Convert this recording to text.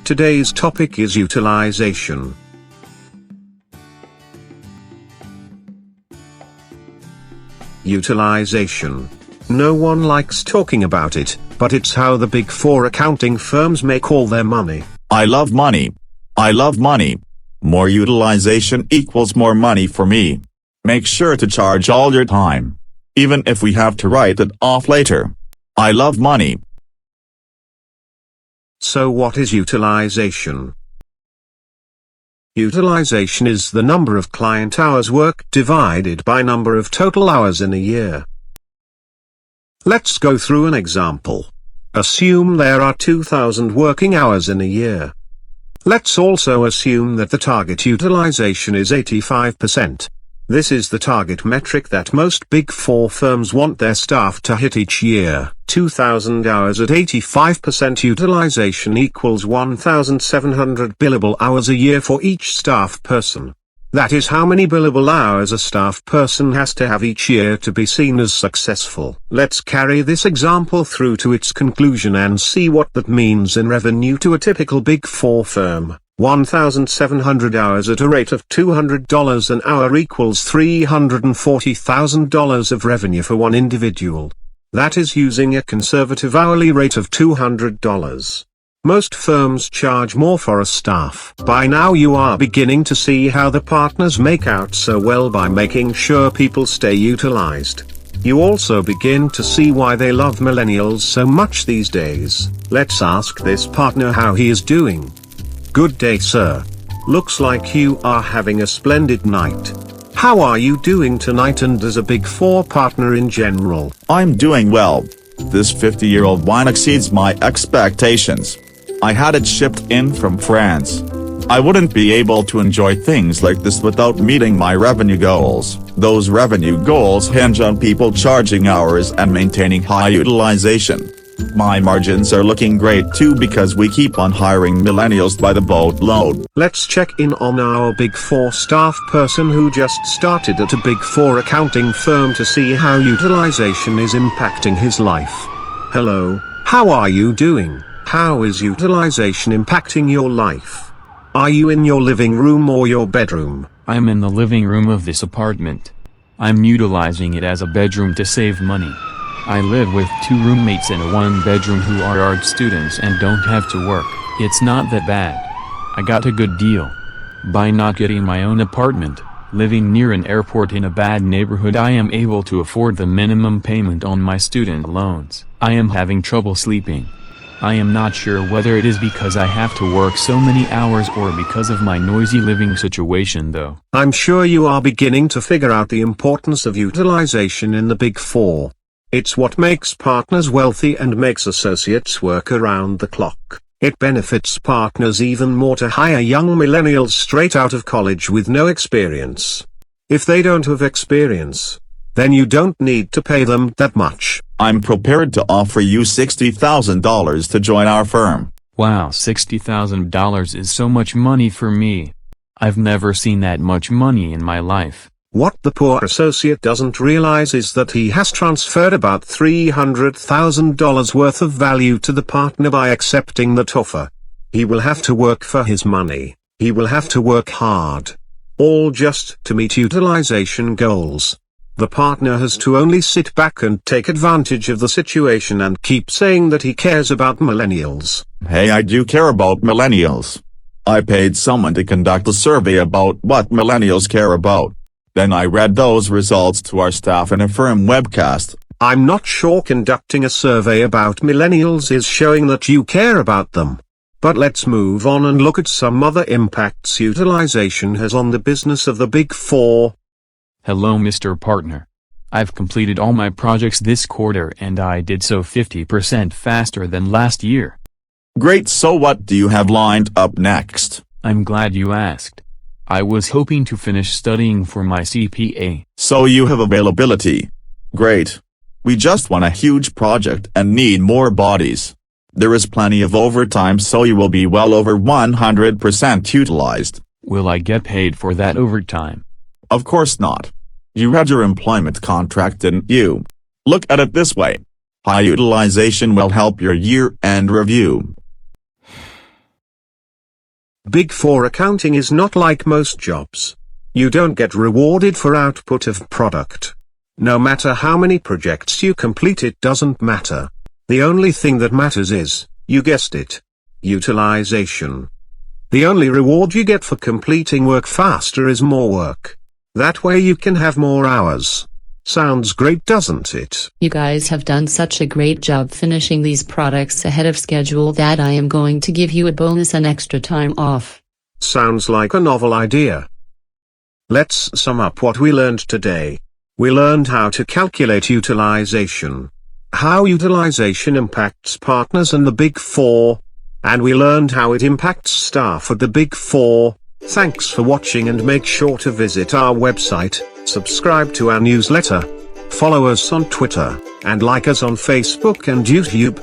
Today's topic is utilization. Utilization. No one likes talking about it, but it's how the Big Four accounting firms make all their money. I love money. I love money. More utilization equals more money for me. Make sure to charge all your time, even if we have to write it off later. I love money. So what is utilization? Utilization is the number of client hours worked divided by number of total hours in a year. Let's go through an example. Assume there are 2,000 working hours in a year. Let's also assume that the target utilization is 85%. This is the target metric that most Big Four firms want their staff to hit each year. 2,000 hours at 85% utilization equals 1,700 billable hours a year for each staff person. That is how many billable hours a staff person has to have each year to be seen as successful. Let's carry this example through to its conclusion and see what that means in revenue to a typical Big Four firm. 1,700 hours at a rate of $200 an hour equals $340,000 of revenue for one individual. That is using a conservative hourly rate of $200. Most firms charge more for a staff. By now you are beginning to see how the partners make out so well by making sure people stay utilized. You also begin to see why they love millennials so much these days. Let's ask this partner how he is doing. Good day, sir. Looks like you are having a splendid night. How are you doing tonight and as a Big Four partner in general? I'm doing well. This 50-year-old wine exceeds my expectations. I had it shipped in from France. I wouldn't be able to enjoy things like this without meeting my revenue goals. Those revenue goals hinge on people charging hours and maintaining high utilization. My margins are looking great too because we keep on hiring millennials by the boatload. Let's check in on our Big Four staff person who just started at a Big Four accounting firm to see how utilization is impacting his life. Hello, how are you doing? How is utilization impacting your life? Are you in your living room or your bedroom? I'm in the living room of this apartment. I'm utilizing it as a bedroom to save money. I live with 2 roommates in a 1-bedroom who are art students and don't have to work. It's not that bad. I got a good deal. By not getting my own apartment, living near an airport in a bad neighborhood, I am able to afford the minimum payment on my student loans. I am having trouble sleeping. I am not sure whether it is because I have to work so many hours or because of my noisy living situation though. I'm sure you are beginning to figure out the importance of utilization in the Big Four. It's what makes partners wealthy and makes associates work around the clock. It benefits partners even more to hire young millennials straight out of college with no experience. If they don't have experience, then you don't need to pay them that much. I'm prepared to offer you $60,000 to join our firm. Wow, $60,000 is so much money for me. I've never seen that much money in my life. What the poor associate doesn't realize is that he has transferred about $300,000 worth of value to the partner by accepting that offer. He will have to work for his money. He will have to work hard. All just to meet utilization goals. The partner has to only sit back and take advantage of the situation and keep saying that he cares about millennials. Hey, I do care about millennials. I paid someone to conduct a survey about what millennials care about. Then I read those results to our staff in a firm webcast. I'm not sure conducting a survey about millennials is showing that you care about them. But let's move on and look at some other impacts utilization has on the business of the Big Four. Hello Mr. Partner. I've completed all my projects this quarter and I did so 50% faster than last year. Great, so what do you have lined up next? I'm glad you asked. I was hoping to finish studying for my CPA. So you have availability. Great. We just won a huge project and need more bodies. There is plenty of overtime so you will be well over 100% utilized. Will I get paid for that overtime? Of course not. You read your employment contract, didn't you? Look at it this way. High utilization will help your year-end review. Big Four accounting is not like most jobs. You don't get rewarded for output of product. No matter how many projects you complete, it doesn't matter. The only thing that matters is, you guessed it, utilization. The only reward you get for completing work faster is more work. That way you can have more hours. Sounds great, doesn't it? You guys have done such a great job finishing these products ahead of schedule that I am going to give you a bonus and extra time off. Sounds like a novel idea. Let's sum up what we learned today. We learned how to calculate utilization, how utilization impacts partners in the Big Four, and we learned how it impacts staff at the Big Four. Thanks for watching, and make sure to visit our website, subscribe to our newsletter, follow us on Twitter, and like us on Facebook and YouTube.